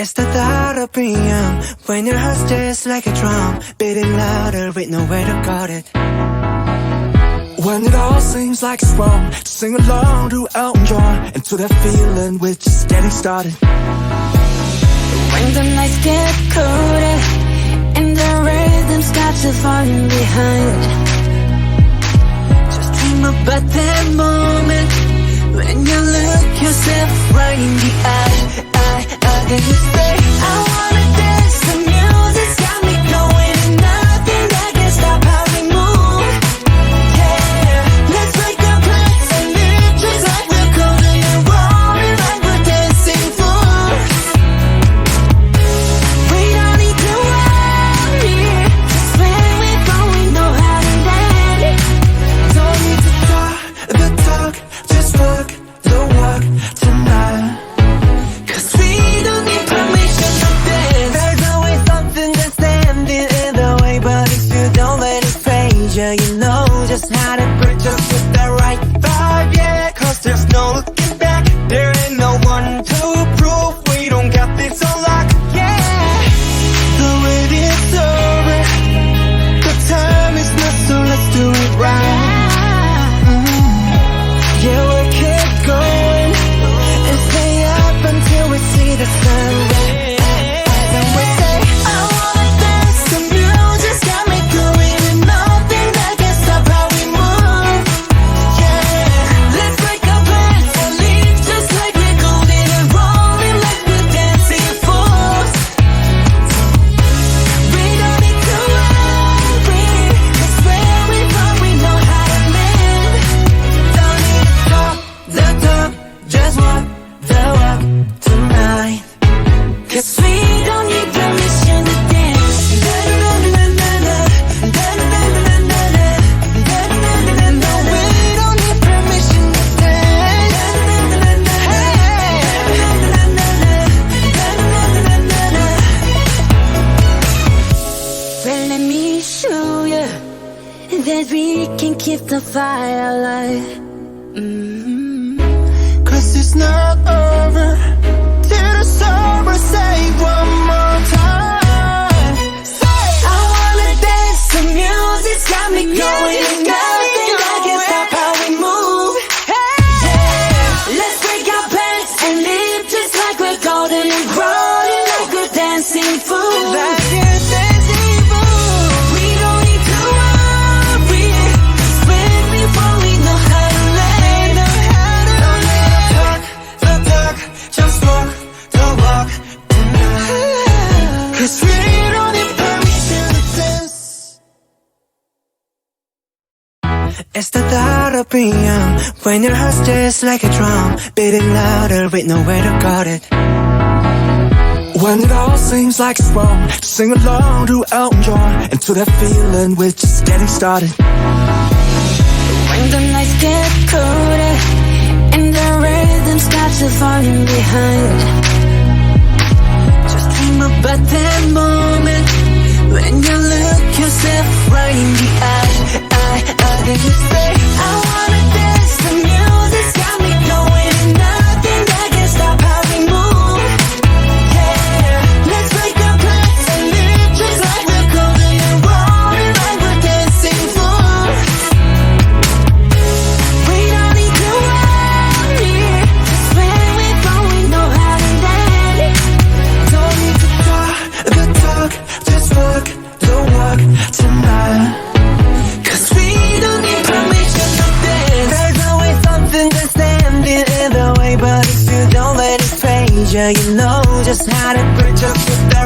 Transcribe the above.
It's the thought of being young, when your heart's just like a drum, beating louder with nowhere to guard it. When it all seems like it's wrong, sing along to Elton John, and to that feeling we're just getting started. When the nights get colder and the rhythm starts to falling behind, just dream about that moment when you look yourself right in the eye. And you say, I wanna dance, the music's got me going, and nothing that can stop how we move. Yeah, let's break our plans and live just like we're golden and rolling like we're dancing fools. We don't need to worry, 'cause when we're gone we know how to land. Don't need to talk the talk, just walk the walk tonight. 'Cause we don't need permission to dance. There's always something that's standing in the way, but if you don't let it phase you, you know just how to bridge us with the right vibe, yeah. 'Cause there's no looking back, there ain't no one to prove we don't got this on lock, yeah. The wait is over, the time is not, so let's do it right. Yeah, we'll keep going and stay up until we see the sunrise. And we say, I wanna dance, the music's got me going, and nothing that can stop how we move. Yeah, let's break our plans and leave just like we're golden and rolling like we're dancing fools. We don't need to worry, 'cause where we're from we know how to live. don't need to talk the talk, just walk the walk tonight. 'Cause we don't need permission to dance. No, we don't need permission to Well, let me show you that we can keep the fire alive. 'Cause it's not over till the summer, say one more time. Say, I wanna dance, the music's got me going, and nothing that can stop how we move. Yeah, let's break our plans and live just like we're golden and rolling like we're dancing fools. like you're dancing fool. We don't need to worry, 'cause when we fall we know how to land. Don't need to talk the talk, just walk the walk tonight. 'Cause we don't need permission to dance. It's the thought of being young, when your heart's just like a drum, beating louder with nowhere to guard it. When it all seems like it's wrong, sing along to Elton John, and to that feeling we're just getting started. When the nights get colder and the rhythm starts to falling behind, just dream about that moment when you look yourself right in the eye. And you say, I wanna dance, the music's got me going, and nothing that can stop how we move. Yeah, let's break our plans and live just like we're golden and rolling like we're dancing fools. We don't need to worry, 'cause when we're gone we know how to land. Don't need to talk the talk, just walk the walk tonight. 'Cause we don't need permission to dance. There's always something that's standing in the way, but if you don't let it phase you, you know just how to bridge us with the